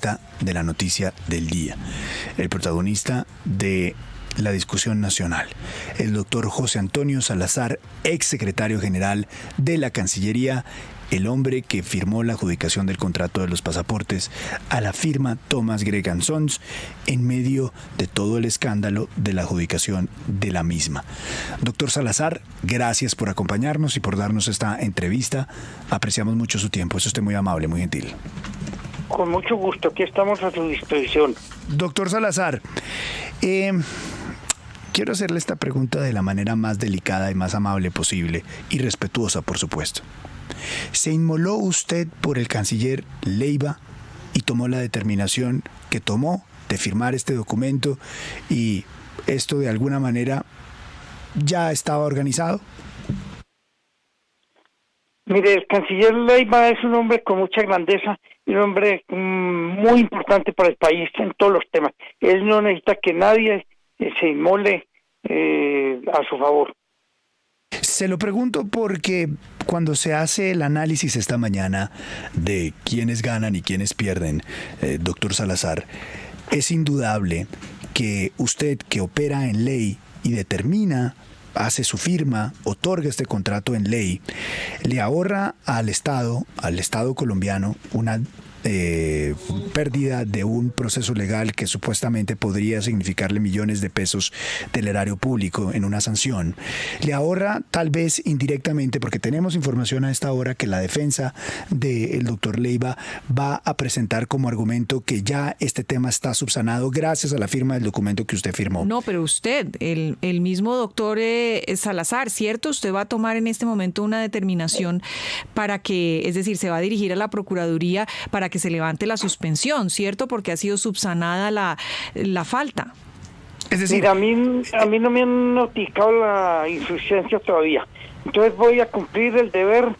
protagonista de la noticia del día, el protagonista de la discusión nacional, el doctor José Antonio Salazar, ex secretario general de la Cancillería, el hombre que firmó la adjudicación del contrato de los pasaportes a la firma Thomas Gregg & Sons en medio de todo el escándalo de la adjudicación de la misma. Doctor Salazar, gracias por acompañarnos y por darnos esta entrevista. Apreciamos mucho su tiempo. Es usted muy amable, muy gentil. Con mucho gusto, aquí estamos a su disposición. Doctor Salazar, quiero hacerle esta pregunta de la manera más delicada y más amable posible y respetuosa, por supuesto. ¿Se inmoló usted por el canciller Leiva y tomó la determinación que tomó de firmar este documento y esto de alguna manera ya estaba organizado? Mire, el canciller Leiva es un hombre con mucha grandeza y un hombre muy importante para el país en todos los temas. Él no necesita que nadie se inmole a su favor. Se lo pregunto porque cuando se hace el análisis esta mañana de quiénes ganan y quiénes pierden, doctor Salazar, es indudable que usted, que opera en ley y determina, hace su firma, otorga este contrato en ley, le ahorra al Estado colombiano una pérdida de un proceso legal que supuestamente podría significarle millones de pesos del erario público en una sanción. Le ahorra tal vez indirectamente, porque tenemos información a esta hora que la defensa del doctor Leiva va a presentar como argumento que ya este tema está subsanado gracias a la firma del documento que usted firmó. No, pero usted, el mismo doctor Salazar, ¿cierto? Usted va a tomar en este momento una determinación para que, es decir, se va a dirigir a la Procuraduría para que se levante la suspensión, ¿cierto? Porque ha sido subsanada la falta. Es decir, mira, a mí no me han notificado la insuficiencia todavía. Entonces voy a cumplir el deber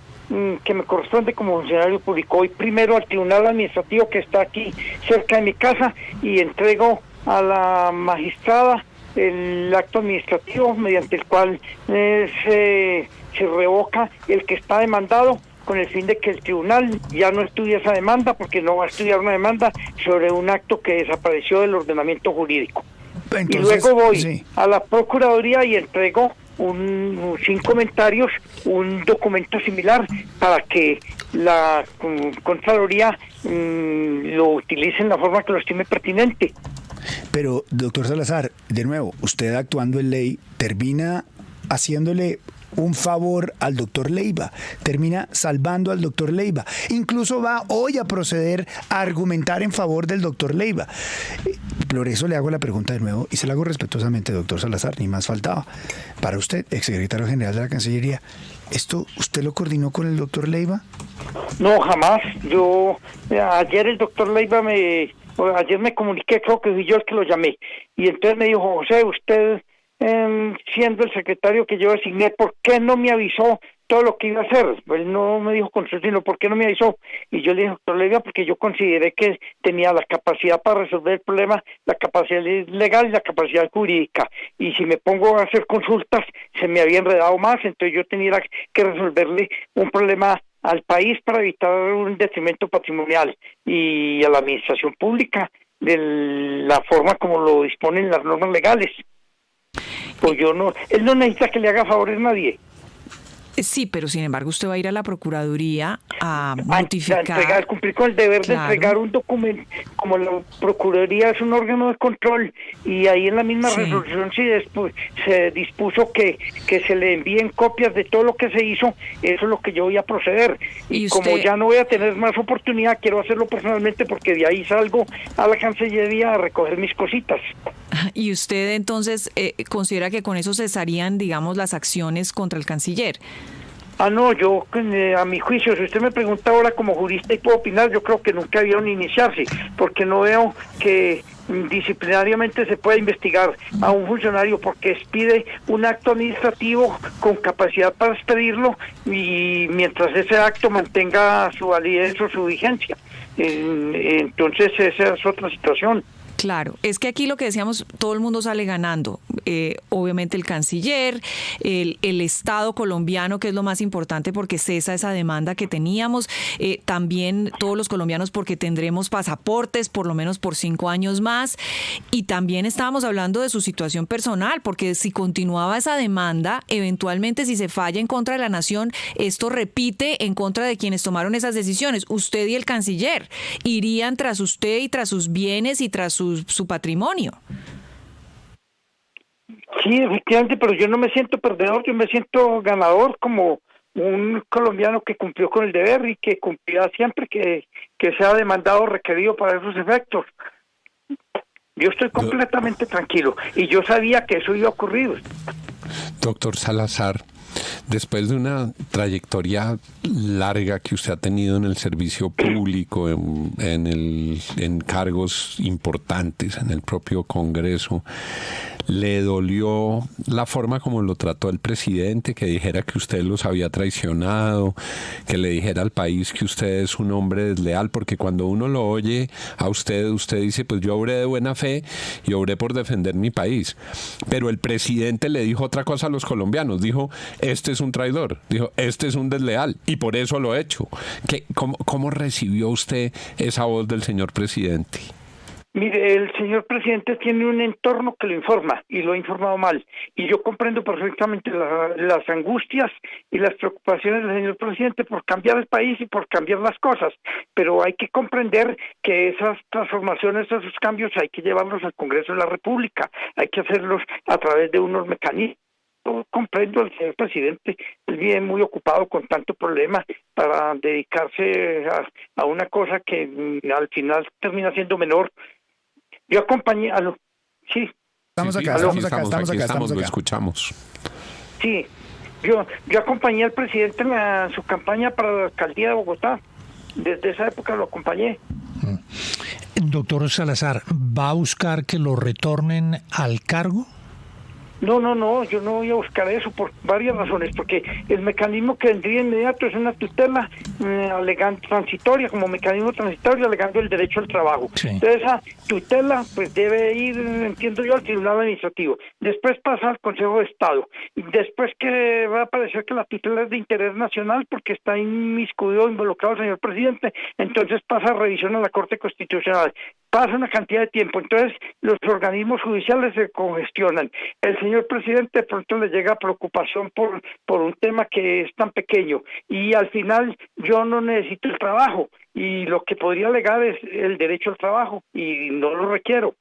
que me corresponde como funcionario público. Voy primero al Tribunal Administrativo que está aquí cerca de mi casa y entrego a la magistrada el acto administrativo mediante el cual se revoca el que está demandado, con el fin de que el tribunal ya no estudie esa demanda, porque no va a estudiar una demanda sobre un acto que desapareció del ordenamiento jurídico. Entonces, y luego voy a la Procuraduría y entrego sin comentarios un documento similar para que la Contraloría lo utilice en la forma que lo estime pertinente. Pero, doctor Salazar, de nuevo, usted actuando en ley termina haciéndole un favor al doctor Leiva, termina salvando al doctor Leiva, incluso va hoy a proceder a argumentar en favor del doctor Leiva. Por eso le hago la pregunta de nuevo y se la hago respetuosamente, doctor Salazar, ni más faltaba. Para usted, exsecretario general de la Cancillería, ¿esto usted lo coordinó con el doctor Leiva? No, jamás. Ayer el doctor Leiva ayer me comuniqué, creo que fui yo el que lo llamé, y entonces me dijo: José, usted, siendo el secretario que yo designé, ¿por qué no me avisó todo lo que iba a hacer? Él no me dijo con su sino, ¿por qué no me avisó? Y yo le dije: doctor Leiva, porque yo consideré que tenía la capacidad para resolver el problema, la capacidad legal y la capacidad jurídica, y si me pongo a hacer consultas se me había enredado más, entonces yo tenía que resolverle un problema al país para evitar un detrimento patrimonial y a la administración pública de la forma como lo disponen las normas legales. Pues él no necesita que le haga favores a nadie. Sí, pero sin embargo usted va a ir a la Procuraduría a notificar. A cumplir con el deber de entregar un documento. Como la Procuraduría es un órgano de control y ahí en la misma resolución se dispuso que se le envíen copias de todo lo que se hizo. Eso es lo que yo voy a proceder. Y como ya no voy a tener más oportunidad, quiero hacerlo personalmente porque de ahí salgo a la Cancillería a recoger mis cositas. ¿Y usted entonces considera que con eso cesarían, digamos, las acciones contra el canciller? No, yo a mi juicio, si usted me pregunta ahora como jurista y puedo opinar, yo creo que nunca debieron iniciarse, porque no veo que disciplinariamente se pueda investigar a un funcionario porque expide un acto administrativo con capacidad para expedirlo y mientras ese acto mantenga su validez o su vigencia. Entonces esa es otra situación. Claro, es que aquí lo que decíamos, todo el mundo sale ganando. obviamente el canciller, el Estado colombiano, que es lo más importante porque cesa esa demanda que teníamos, también todos los colombianos porque tendremos pasaportes por lo menos por 5 años más, y también estábamos hablando de su situación personal, porque si continuaba esa demanda, eventualmente si se falla en contra de la nación, esto repite en contra de quienes tomaron esas decisiones. Usted y el canciller irían tras usted y tras sus bienes y tras su patrimonio. Sí, efectivamente, pero yo no me siento perdedor, yo me siento ganador como un colombiano que cumplió con el deber y que cumplirá siempre que sea demandado o requerido para esos efectos. Yo estoy completamente tranquilo y yo sabía que eso iba a ocurrir. Doctor Salazar, después de una trayectoria larga que usted ha tenido en el servicio público, en cargos importantes en el propio Congreso, ¿le dolió la forma como lo trató el presidente, que dijera que usted los había traicionado, que le dijera al país que usted es un hombre desleal? Porque cuando uno lo oye a usted dice, pues yo obré de buena fe y obré por defender mi país. Pero el presidente le dijo otra cosa a los colombianos, dijo, este es un traidor, dijo, este es un desleal y por eso lo he hecho. ¿Cómo recibió usted esa voz del señor presidente? Mire, el señor presidente tiene un entorno que lo informa y lo ha informado mal. Y yo comprendo perfectamente las angustias y las preocupaciones del señor presidente por cambiar el país y por cambiar las cosas. Pero hay que comprender que esas transformaciones, esos cambios hay que llevarlos al Congreso de la República. Hay que hacerlos a través de unos mecanismos. Yo comprendo al señor presidente, él viene muy ocupado con tanto problema para dedicarse a una cosa que al final termina siendo menor. Yo acompañé a lo... Sí. Estamos acá, lo escuchamos. Sí, yo acompañé al presidente en su campaña para la alcaldía de Bogotá. Desde esa época lo acompañé. Doctor Salazar, ¿va a buscar que lo retornen al cargo? No, yo no voy a buscar eso por varias razones, porque el mecanismo que vendría inmediato es una tutela alegando transitoria, como mecanismo transitorio alegando el derecho al trabajo. Sí. Entonces esa tutela pues debe ir, entiendo yo, al Tribunal Administrativo, después pasa al Consejo de Estado, y después que va a parecer que la tutela es de interés nacional porque está involucrado el señor presidente, entonces pasa a revisión a la Corte Constitucional. Pasa una cantidad de tiempo, entonces los organismos judiciales se congestionan. El señor presidente de pronto le llega preocupación por un tema que es tan pequeño y al final yo no necesito el trabajo y lo que podría alegar es el derecho al trabajo y no lo requiero.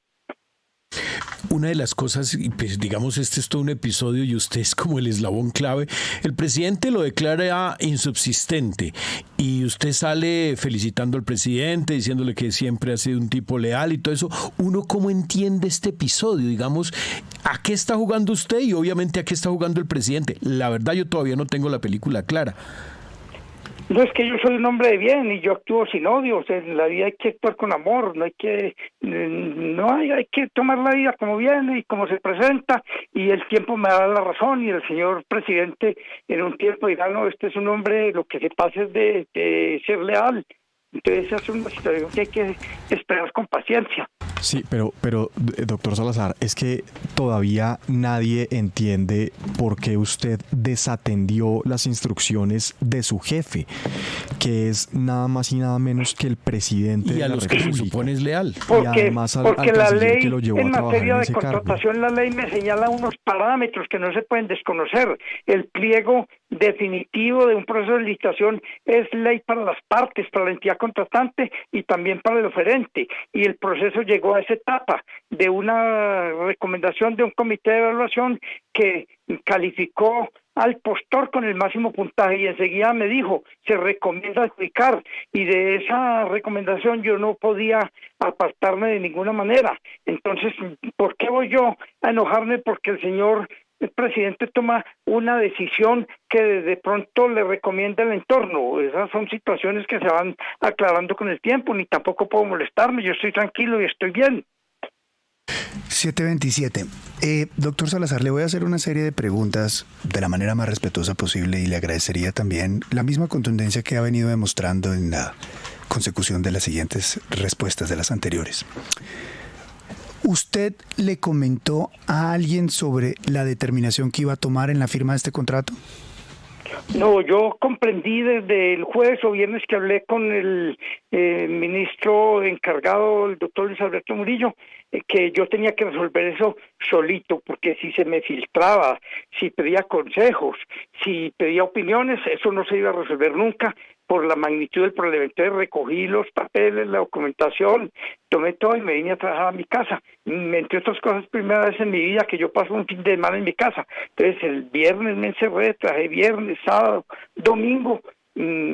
Una de las cosas, pues digamos, este es todo un episodio y usted es como el eslabón clave. El presidente lo declara insubsistente y usted sale felicitando al presidente, diciéndole que siempre ha sido un tipo leal y todo eso. ¿Uno cómo entiende este episodio? Digamos, ¿a qué está jugando usted y obviamente a qué está jugando el presidente? La verdad yo todavía no tengo la película clara. No, es que yo soy un hombre de bien y yo actúo sin odio. O sea, en la vida hay que actuar con amor, hay que tomar la vida como viene y como se presenta, y el tiempo me da la razón y el señor presidente en un tiempo dirá, no, este es un hombre, lo que se pasa es de ser leal. Entonces esa es una situación que hay que esperar con paciencia. Sí, pero doctor Salazar, es que todavía nadie entiende por qué usted desatendió las instrucciones de su jefe, que es nada más y nada menos que el presidente de la República. Y a los que se supone es leal. Porque, y además porque la ley que lo llevó en a trabajar materia en de ese contratación, cargo. la ley me señala unos parámetros que no se pueden desconocer. El pliego definitivo de un proceso de licitación es ley para las partes, para la entidad contratante y también para el oferente, y el proceso llegó a esa etapa de una recomendación de un comité de evaluación que calificó al postor con el máximo puntaje y enseguida me dijo, se recomienda adjudicar, y de esa recomendación yo no podía apartarme de ninguna manera. Entonces, ¿por qué voy yo a enojarme porque el presidente toma una decisión que de pronto le recomienda el entorno? Esas son situaciones que se van aclarando con el tiempo, ni tampoco puedo molestarme, yo estoy tranquilo y estoy bien. 7:27. Doctor Salazar, le voy a hacer una serie de preguntas de la manera más respetuosa posible y le agradecería también la misma contundencia que ha venido demostrando en la consecución de las siguientes respuestas de las anteriores. ¿Usted le comentó a alguien sobre la determinación que iba a tomar en la firma de este contrato? No, yo comprendí desde el jueves o viernes que hablé con el ministro encargado, el doctor Luis Alberto Murillo, que yo tenía que resolver eso solito, porque si se me filtraba, si pedía consejos, si pedía opiniones, eso no se iba a resolver nunca por la magnitud del problema. Entonces recogí los papeles, la documentación, tomé todo y me vine a trabajar a mi casa. Entre otras cosas, primera vez en mi vida que yo paso un fin de semana en mi casa. Entonces el viernes me encerré, trabajé viernes, sábado, domingo,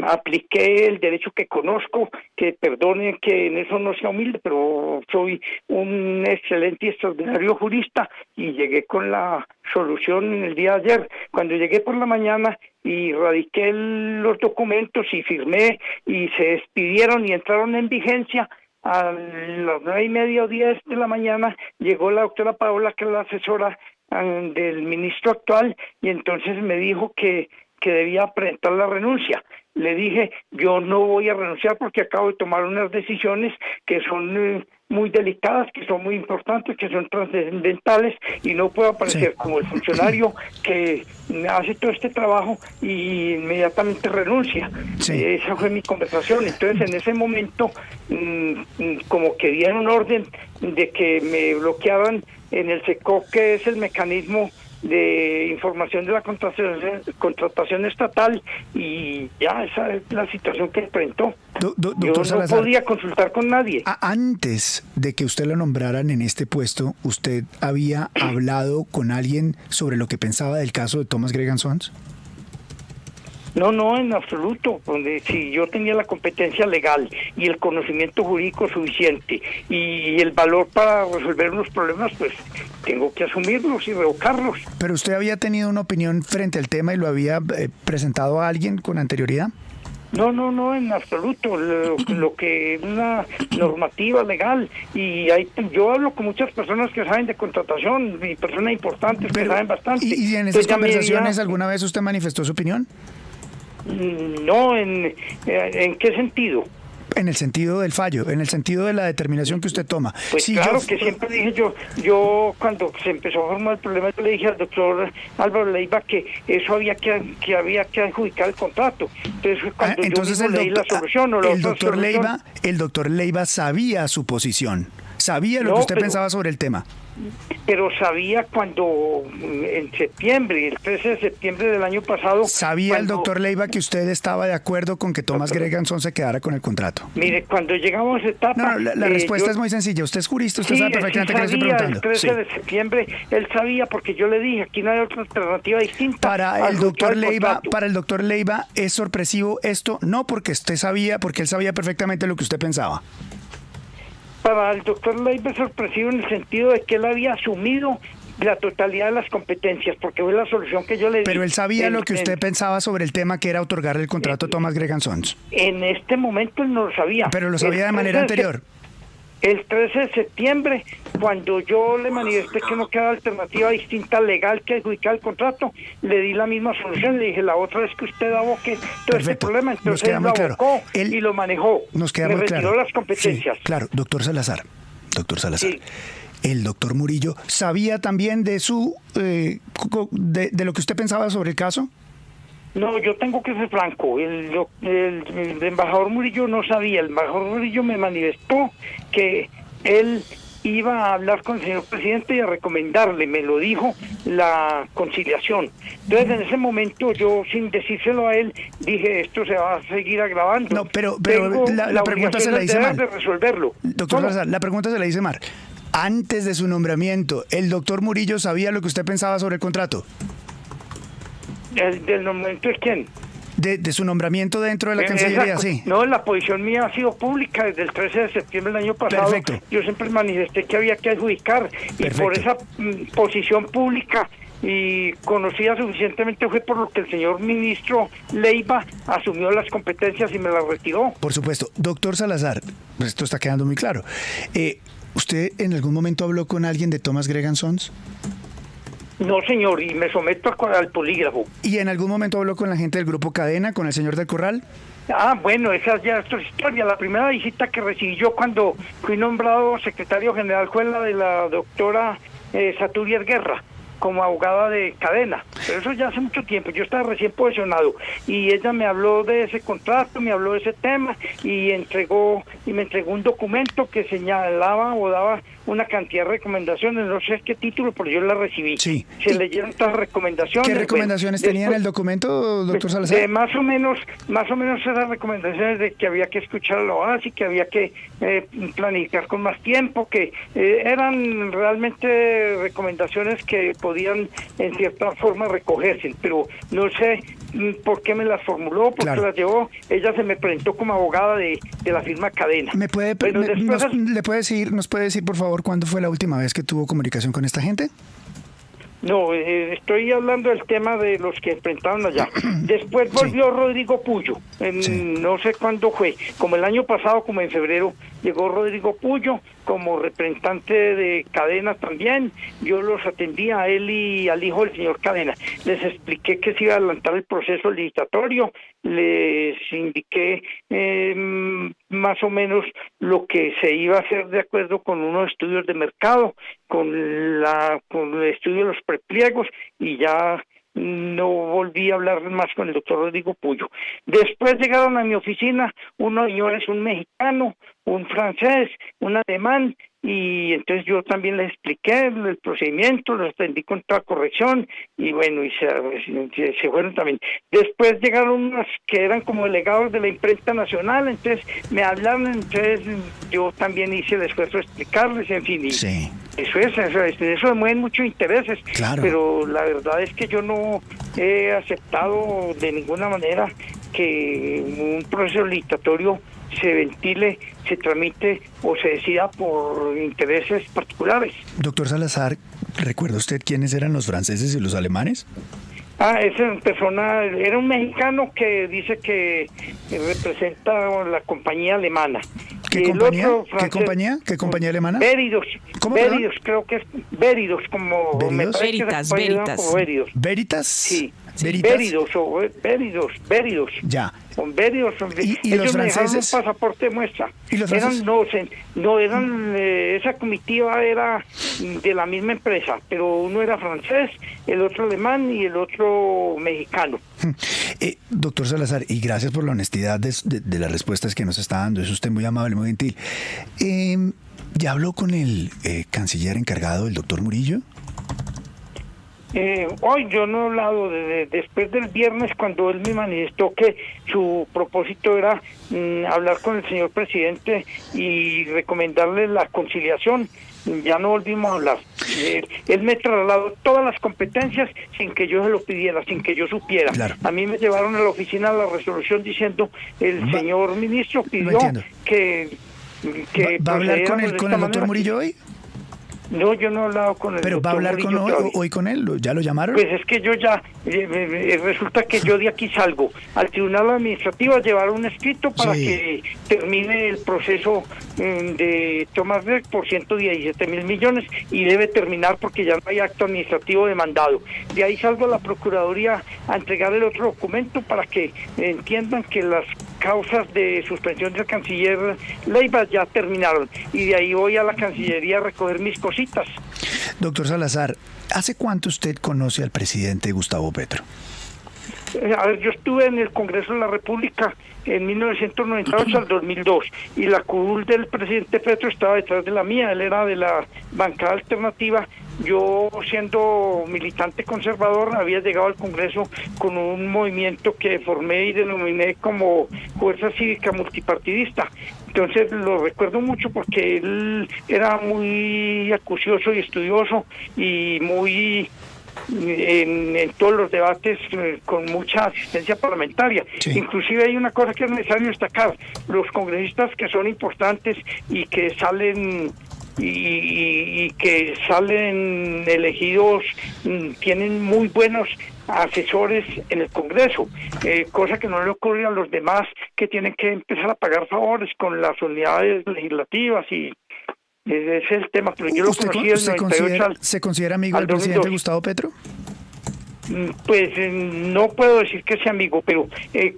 apliqué el derecho que conozco, que perdone que en eso no sea humilde, pero soy un excelente y extraordinario jurista y llegué con la solución en el día de ayer. Cuando llegué por la mañana y radiqué los documentos y firmé y se despidieron y entraron en vigencia, a las 9:30 o 10 de la mañana llegó la doctora Paola, que es la asesora del ministro actual, y entonces me dijo que debía presentar la renuncia. Le dije, yo no voy a renunciar porque acabo de tomar unas decisiones que son muy delicadas, que son muy importantes, que son trascendentales, y no puedo aparecer como el funcionario que hace todo este trabajo y inmediatamente renuncia. Esa fue mi conversación. Entonces en ese momento como que dieron orden de que me bloqueaban en el SECOC, que es el mecanismo de información de la contratación estatal, y ya esa es la situación que enfrentó. Yo no Salazar, podía consultar con nadie. Antes de que usted lo nombraran en este puesto, ¿usted había hablado con alguien sobre lo que pensaba del caso de Thomas Gregan Sons? No, en absoluto. Si yo tenía la competencia legal y el conocimiento jurídico suficiente y el valor para resolver unos problemas, pues tengo que asumirlos y revocarlos. ¿Pero usted había tenido una opinión frente al tema y lo había presentado a alguien con anterioridad? No, en absoluto. Lo que es una normativa legal, y yo hablo con muchas personas que saben de contratación y personas importantes que saben bastante. ¿Y en esas conversaciones alguna vez usted manifestó su opinión? No, ¿en qué sentido? En el sentido del fallo, en el sentido de la determinación que usted toma. Pues sí, claro, que siempre dije yo cuando se empezó a formar el problema, yo le dije al doctor Álvaro Leiva que eso había que adjudicar el contrato. Entonces yo leí la solución o la otra solución. El doctor Leiva sabía su posición, sabía lo que usted pensaba sobre el tema. Pero sabía cuando en septiembre, el 13 de septiembre del año pasado... ¿Sabía el doctor Leiva que usted estaba de acuerdo con que Thomas Gregan Sons se quedara con el contrato? Mire, cuando llegamos a esta etapa... No, la respuesta es muy sencilla. Usted es jurista, usted sabe perfectamente qué le estoy preguntando. El 13 de septiembre, él sabía, porque yo le dije, aquí no hay otra alternativa distinta. Para el doctor Leiva, ¿es sorpresivo esto? No, porque usted sabía, porque él sabía perfectamente lo que usted pensaba. Para el doctor Leiva es sorpresivo en el sentido de que él había asumido la totalidad de las competencias, porque fue la solución que yo le di. Pero él sabía lo que usted pensaba sobre el tema, que era otorgarle el contrato a Thomas Gregan Sons. En este momento él no lo sabía. Pero lo sabía de manera anterior. El 13 de septiembre, cuando yo le manifesté que no queda alternativa distinta legal que adjudicar el contrato, le di la misma solución. Le dije, la otra vez que usted aboque todo este problema, entonces él lo abocó y lo manejó. Nos queda muy claro. Me retiró las competencias. Sí, claro, doctor Salazar. Sí. El doctor Murillo sabía también de lo que usted pensaba sobre el caso. No, yo tengo que ser franco. El embajador Murillo no sabía. El embajador Murillo me manifestó que él iba a hablar con el señor presidente y a recomendarle, me lo dijo, la conciliación. Entonces, en ese momento, yo, sin decírselo a él, dije, esto se va a seguir agravando. No, pero la pregunta se la hice mal. De resolverlo. Doctor Salazar, la pregunta se la hice mal. Antes de su nombramiento, ¿el doctor Murillo sabía lo que usted pensaba sobre el contrato? ¿Del nombramiento de quién? De su nombramiento dentro de la Cancillería, sí. No, la posición mía ha sido pública desde el 13 de septiembre del año pasado. Perfecto. Yo siempre manifesté que había que adjudicar. Perfecto. Y por esa posición pública y conocida suficientemente fue por lo que el señor ministro Leiva asumió las competencias y me las retiró. Por supuesto. Doctor Salazar, esto está quedando muy claro. ¿Usted en algún momento habló con alguien de Thomas Gregan Sons? No, señor, y me someto al polígrafo. ¿Y en algún momento habló con la gente del Grupo Cadena, con el señor del Corral? Bueno, esa ya es otra historia. La primera visita que recibí yo cuando fui nombrado secretario general fue la de la doctora Saturier Guerra, como abogada de cadena, pero eso ya hace mucho tiempo. Yo estaba recién posesionado y ella me habló de ese contrato, me habló de ese tema y me entregó un documento que señalaba o daba una cantidad de recomendaciones, no sé qué título, pero yo la recibí. Sí. Se leyeron estas recomendaciones. ¿Qué recomendaciones tenía en el documento, doctor Salazar? Más o menos esas recomendaciones de que había que escuchar a la OASI, que había que planificar con más tiempo, que eran realmente recomendaciones que podían en cierta forma recogerse, pero no sé por qué me las formuló, por qué las llevó. Ella se me presentó como abogada de la firma Cadena. ¿Nos puede decir, por favor, cuándo fue la última vez que tuvo comunicación con esta gente? No, estoy hablando del tema de los que enfrentaron allá. Después volvió Rodrigo Puyo, no sé cuándo fue, como el año pasado, como en febrero, llegó Rodrigo Puyo como representante de Cadena también. Yo los atendí a él y al hijo del señor Cadena. Les expliqué que se iba a adelantar el proceso licitatorio, les indiqué más o menos lo que se iba a hacer de acuerdo con unos estudios de mercado, con el estudio de los prepliegos, y ya no volví a hablar más con el doctor Rodrigo Puyo. Después llegaron a mi oficina unos señores, un mexicano, un francés, un alemán, y entonces yo también les expliqué el procedimiento, los atendí con toda corrección, y bueno, y se fueron también. Después llegaron unos que eran como delegados de la imprenta nacional, entonces me hablaron, entonces yo también hice el esfuerzo de explicarles, en fin, y sí. Eso mueven muchos intereses, claro. Pero la verdad es que yo no he aceptado de ninguna manera que un proceso licitatorio se ventile, se tramite o se decida por intereses particulares. Doctor Salazar, ¿recuerda usted quiénes eran los franceses y los alemanes? Esa persona era un mexicano que dice que representa la compañía alemana. ¿Qué compañía? ¿Qué compañía? ¿Qué compañía alemana? Veridos. ¿Cómo? Veridos, creo que es Veridos, como Veritas. ¿Veritas? Sí. ¿Veritas? Veridos. Ya. Con Veridos. ¿Y los franceses? El pasaporte muestra. ¿Y los franceses? Esa comitiva era de la misma empresa, pero uno era francés, el otro alemán y el otro mexicano. Doctor Salazar, y gracias por la honestidad de las respuestas que nos está dando, es usted muy amable, muy gentil. ¿Ya habló con el canciller encargado, el doctor Murillo? Hoy yo no he hablado después del viernes, cuando él me manifestó que su propósito era hablar con el señor presidente y recomendarle la conciliación. Ya no volvimos a hablar. Él me trasladó todas las competencias sin que yo se lo pidiera, sin que yo supiera. Claro. A mí me llevaron a la oficina la resolución diciendo el señor ministro pidió que ¿Va a hablar con el doctor Murillo hoy? No, yo no he hablado con él. ¿Pero va a hablar hoy con él? ¿Ya lo llamaron? Pues es que yo ya, resulta que yo de aquí salgo al Tribunal Administrativo a llevar un escrito para que termine el proceso de Thomas Beck por 117.000 millones, y debe terminar porque ya no hay acto administrativo demandado. De ahí salgo a la Procuraduría a entregar el otro documento para que entiendan que las causas de suspensión del canciller Leiva ya terminaron, y de ahí voy a la Cancillería a recoger mis cositas. Doctor Salazar, ¿hace cuánto usted conoce al presidente Gustavo Petro? A ver, yo estuve en el Congreso de la República en 1998 al 2002, y la curul del presidente Petro estaba detrás de la mía. Él era de la bancada alternativa. Yo, siendo militante conservador, había llegado al Congreso con un movimiento que formé y denominé como Fuerza Cívica Multipartidista. Entonces lo recuerdo mucho porque él era muy acucioso y estudioso, y muy en todos los debates con mucha asistencia parlamentaria. Sí. Inclusive hay una cosa que es necesario destacar: los congresistas que son importantes y que salen elegidos tienen muy buenos asesores en el Congreso, cosa que no le ocurre a los demás, que tienen que empezar a pagar favores con las unidades legislativas, y ese es el tema. Pero yo lo conocí en el 98 ¿Se considera amigo del presidente Gustavo Petro? Pues no puedo decir que sea amigo, pero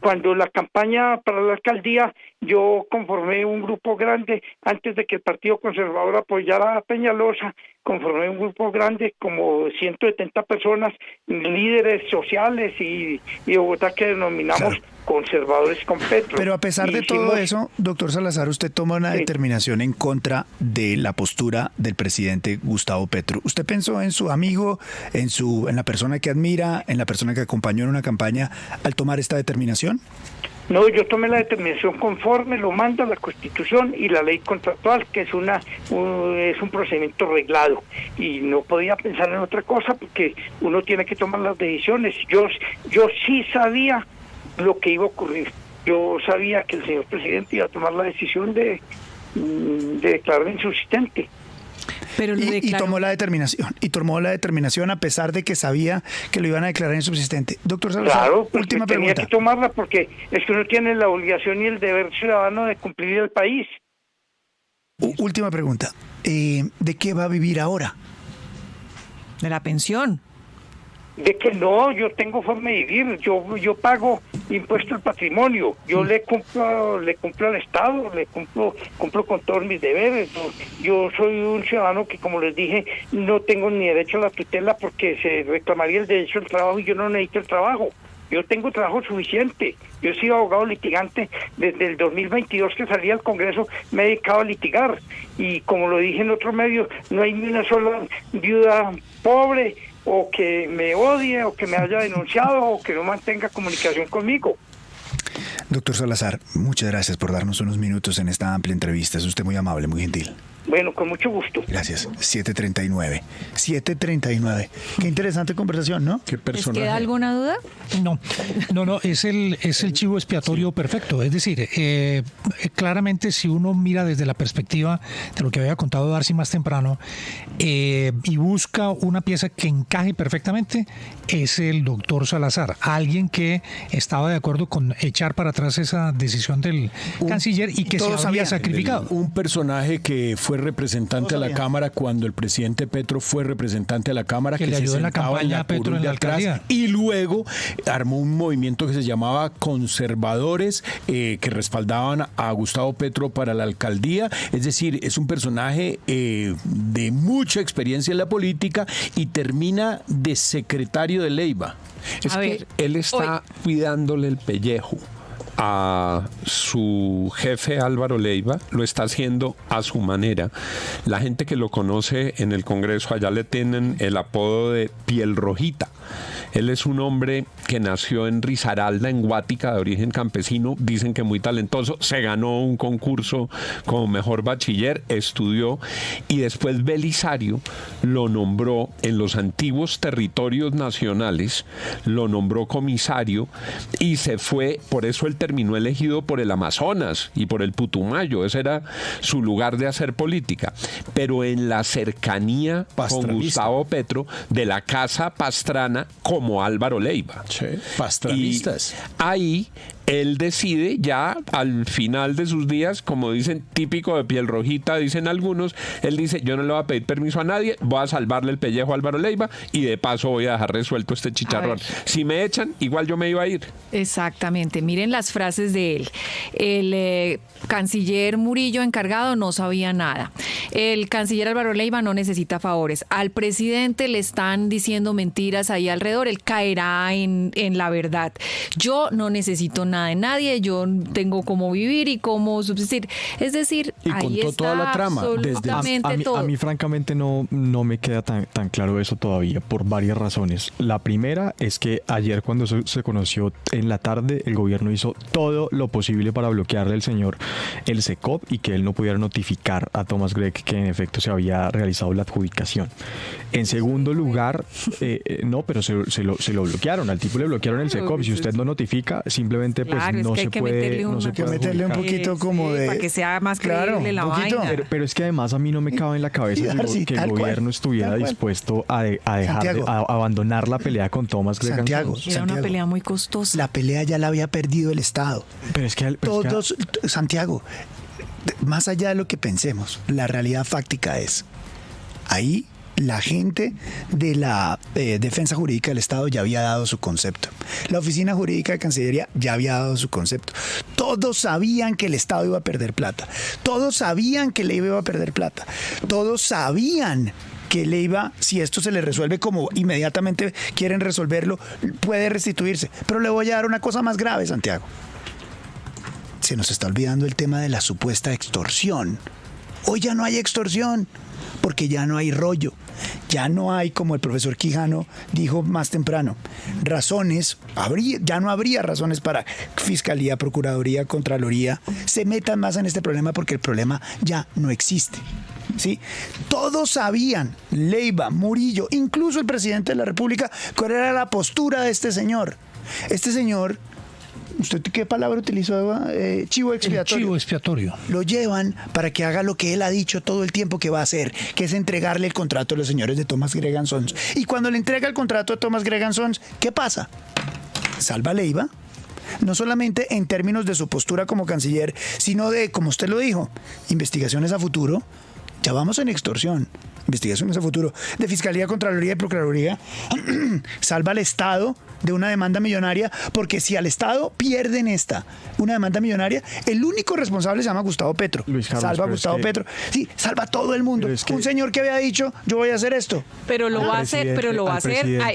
cuando la campaña para la alcaldía, yo conformé un grupo grande, antes de que el Partido Conservador apoyara a Peñalosa, conformé un grupo grande, como 170 personas, líderes sociales y de Bogotá, que denominamos conservadores con Petro. Pero a pesar de todo eso, doctor Salazar, usted toma una determinación en contra de la postura del presidente Gustavo Petro. ¿Usted pensó en su amigo, en la persona que admira, en la persona que acompañó en una campaña al tomar esta determinación? No, yo tomé la determinación conforme lo manda la Constitución y la ley contractual, que es un procedimiento reglado, y no podía pensar en otra cosa porque uno tiene que tomar las decisiones. Yo sí sabía lo que iba a ocurrir. Yo sabía que el señor presidente iba a tomar la decisión de declarar insubsistente. Pero y tomó la determinación a pesar de que sabía que lo iban a declarar insubsistente. Doctor Salazar, claro, última pregunta. Tenía que tomarla porque es que uno tiene la obligación y el deber ciudadano de cumplir el país. Última pregunta. ¿De qué va a vivir ahora? De la pensión. De que no, yo tengo forma de vivir, yo pago impuesto al patrimonio, yo le cumplo al Estado, le cumplo con todos mis deberes. Yo soy un ciudadano que, como les dije, no tengo ni derecho a la tutela porque se reclamaría el derecho al trabajo y yo no necesito el trabajo. Yo tengo trabajo suficiente. Yo he sido abogado litigante desde el 2022 que salí al Congreso, me he dedicado a litigar. Y como lo dije en otro medio, no hay ni una sola viuda pobre o que me odie, o que me haya denunciado, o que no mantenga comunicación conmigo. Doctor Salazar, muchas gracias por darnos unos minutos en esta amplia entrevista. Es usted muy amable, muy gentil. Bueno, con mucho gusto. Gracias. 7:39. Qué interesante conversación, ¿no? ¿Qué personaje? ¿Les queda alguna duda? No, es el chivo expiatorio perfecto. Es decir, claramente si uno mira desde la perspectiva de lo que había contado Darcy más temprano y busca una pieza que encaje perfectamente, es el doctor Salazar, alguien que estaba de acuerdo con echar para atrás esa decisión del canciller y que se había sacrificado. Un personaje que fue representante a la Cámara cuando el presidente Petro fue representante a la Cámara, que le ayudó en la campaña a Petro en la alcaldía, y luego armó un movimiento que se llamaba Conservadores, que respaldaban a Gustavo Petro para la alcaldía. Es decir, es un personaje de mucha experiencia en la política y termina de secretario de Leiva. Es que él está cuidándole el pellejo a su jefe Álvaro Leiva, lo está haciendo a su manera. La gente que lo conoce en el Congreso, allá le tienen el apodo de Piel Rojita. Él es un hombre que nació en Risaralda, en Guática, de origen campesino, dicen que muy talentoso, se ganó un concurso como mejor bachiller, estudió, y después Belisario lo nombró en los antiguos territorios nacionales, lo nombró comisario y se fue, por eso él terminó elegido por el Amazonas y por el Putumayo, ese era su lugar de hacer política, pero en la cercanía con Gustavo Petro de la Casa Pastrana como Álvaro Leiva. Sí, pastranistas. Y ahí él decide ya al final de sus días, como dicen, típico de Piel Rojita, dicen algunos, él dice, yo no le voy a pedir permiso a nadie, voy a salvarle el pellejo a Álvaro Leiva y de paso voy a dejar resuelto este chicharrón. Si me echan, igual yo me iba a ir. Exactamente, miren las frases de él. El canciller Murillo encargado no sabía nada. El canciller Álvaro Leiva no necesita favores. Al presidente le están diciendo mentiras ahí alrededor, él caerá en la verdad. Yo no necesito nada de nadie, yo tengo cómo vivir y cómo subsistir. Es decir, y ahí contó está toda la trama. absolutamente todo. A mí francamente no me queda tan claro eso todavía, por varias razones. La primera es que ayer, cuando se conoció en la tarde, el gobierno hizo todo lo posible para bloquearle al señor el SECOP y que él no pudiera notificar a Thomas Gregg que en efecto se había realizado la adjudicación. En segundo lugar, no, pero se lo bloquearon, al tipo le bloquearon el SECOP. Si usted no notifica, simplemente pues claro, no es que se puede, no se puede meterle un poquito como de, para que sea más creíble la vaina. Pero es que además a mí no me cabe en la cabeza que el gobierno estuviera dispuesto a dejar a abandonar la pelea con Thomas Gregg. Era una pelea muy costosa. La pelea ya la había perdido el Estado. Pero es que Santiago, más allá de lo que pensemos, la realidad fáctica es, ahí La gente de la Defensa Jurídica del Estado ya había dado su concepto. La Oficina Jurídica de Cancillería ya había dado su concepto. Todos sabían que el Estado iba a perder plata. Todos sabían que le iba a perder plata. Todos sabían que le iba, si esto se le resuelve como inmediatamente quieren resolverlo, puede restituirse. Pero le voy a dar una cosa más grave, Santiago. Se nos está olvidando el tema de la supuesta extorsión. Hoy ya no hay extorsión, porque ya no hay rollo. Ya no hay, como el profesor Quijano dijo más temprano, ya no habría razones para Fiscalía, Procuraduría, Contraloría se metan más en este problema, porque el problema ya no existe. ¿Sí? Todos sabían, Leiva, Murillo, incluso el presidente de la República, cuál era la postura de este señor. Este señor, ¿usted qué palabra utilizó? Chivo expiatorio. El chivo expiatorio. Lo llevan para que haga lo que él ha dicho todo el tiempo que va a hacer, que es entregarle el contrato a los señores de Thomas Gregan Sons. Y cuando le entrega el contrato a Thomas Gregan Sons, ¿qué pasa? Salva a Leiva, no solamente en términos de su postura como canciller, sino de, como usted lo dijo, investigaciones a futuro. Ya vamos en extorsión, investigaciones a futuro, de Fiscalía, Contraloría y Procuraduría. Salva al Estado de una demanda millonaria, porque si al Estado pierden una demanda millonaria, el único responsable se llama Gustavo Petro. Salva a Gustavo Petro. Sí, salva a todo el mundo. Un señor que había dicho, yo voy a hacer esto. Pero lo va a hacer,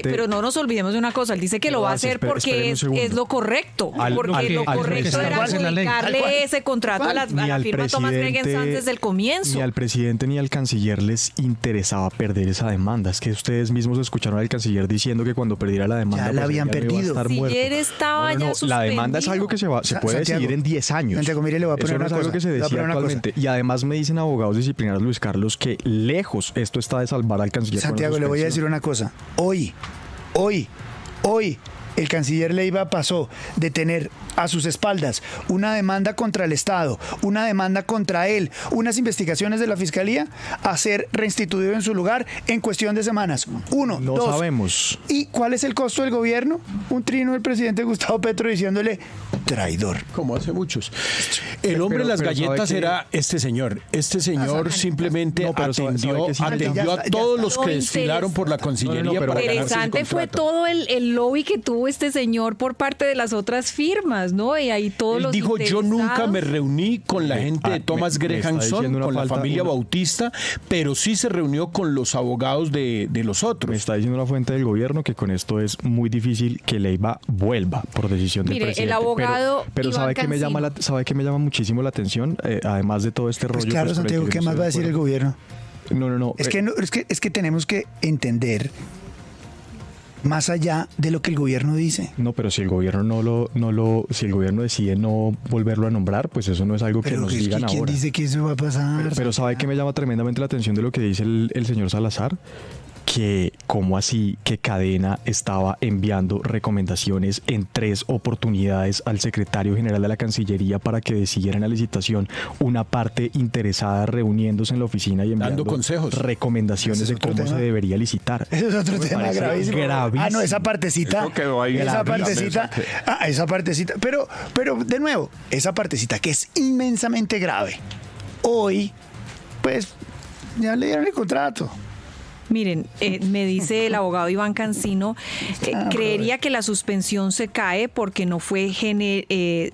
pero no nos olvidemos de una cosa, él dice que lo va a hacer porque es lo correcto, porque lo correcto era adjudicarle ese contrato a la firma Thomas Gregan Sons desde el comienzo. Ni al presidente ni al canciller les interesaba perder esa demanda. Es que ustedes mismos escucharon al canciller diciendo que cuando perdiera la demanda, ya la habían perdido. Ayer estaba ya suspendido. La demanda es algo que se puede decidir en 10 años. Santiago, mire, le voy a poner una cosa. Es algo que se decide actualmente. Y además me dicen abogados disciplinarios, Luis Carlos, que lejos esto está de salvar al canciller. Santiago, le voy a decir una cosa. Hoy, el canciller Leiva pasó de tener a sus espaldas una demanda contra el Estado, una demanda contra él, unas investigaciones de la Fiscalía, a ser reinstituido en su lugar en cuestión de semanas. No sabemos. ¿Y cuál es el costo del gobierno? Un trino del presidente Gustavo Petro diciéndole traidor. Como hace muchos. El hombre de las galletas era este señor. Este señor simplemente atendió a todos los que desfilaron por la Cancillería. Interesante fue todo el lobby que tuvo este señor por parte de las otras firmas, ¿no? Y ahí todos los dijo, yo nunca me reuní con la gente de Thomas Gregan Sons, con la familia Bautista, pero sí se reunió con los abogados de los otros. Me está diciendo una fuente del gobierno que con esto es muy difícil que Leiva vuelva por decisión del presidente. El abogado pero ¿sabe qué me llama muchísimo la atención? Además de todo este rollo. Pues claro, Santiago, ¿qué más va a decir el gobierno? No. Es que tenemos que entender más allá de lo que el gobierno dice. No, pero si el gobierno si el gobierno decide no volverlo a nombrar, pues eso no es algo que nos digan ahora. ¿Quién dice que eso va a pasar? Pero ¿sabe qué me llama tremendamente la atención de lo que dice el señor Salazar? Que cómo así que Cadena estaba enviando recomendaciones en 3 oportunidades al secretario general de la Cancillería para que decidiera en la licitación, una parte interesada reuniéndose en la oficina y enviando consejos, recomendaciones de cómo se debería licitar. Eso es otro tema gravísimo. No, esa partecita. Esa partecita. Pero de nuevo, esa partecita que es inmensamente grave. Hoy, pues, ya le dieron el contrato. Miren, me dice el abogado Iván Cancino, creería que la suspensión se cae porque no fue genérica,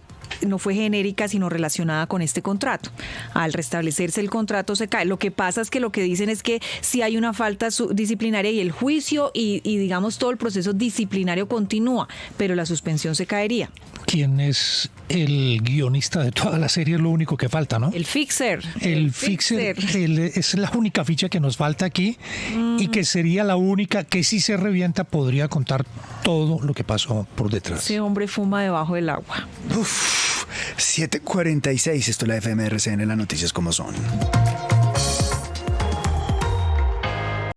sino relacionada con este contrato. Al restablecerse el contrato se cae. Lo que pasa es que lo que dicen es que si hay una falta disciplinaria y el juicio y digamos todo el proceso disciplinario continúa, pero la suspensión se caería. ¿Quién es el guionista de toda la serie? Es lo único que falta, ¿no? El fixer. El fixer es la única ficha que nos falta aquí y que sería la única que si se revienta podría contar todo lo que pasó por detrás. Ese hombre fuma debajo del agua. 7:46, esto es la FM RCN, las noticias como son.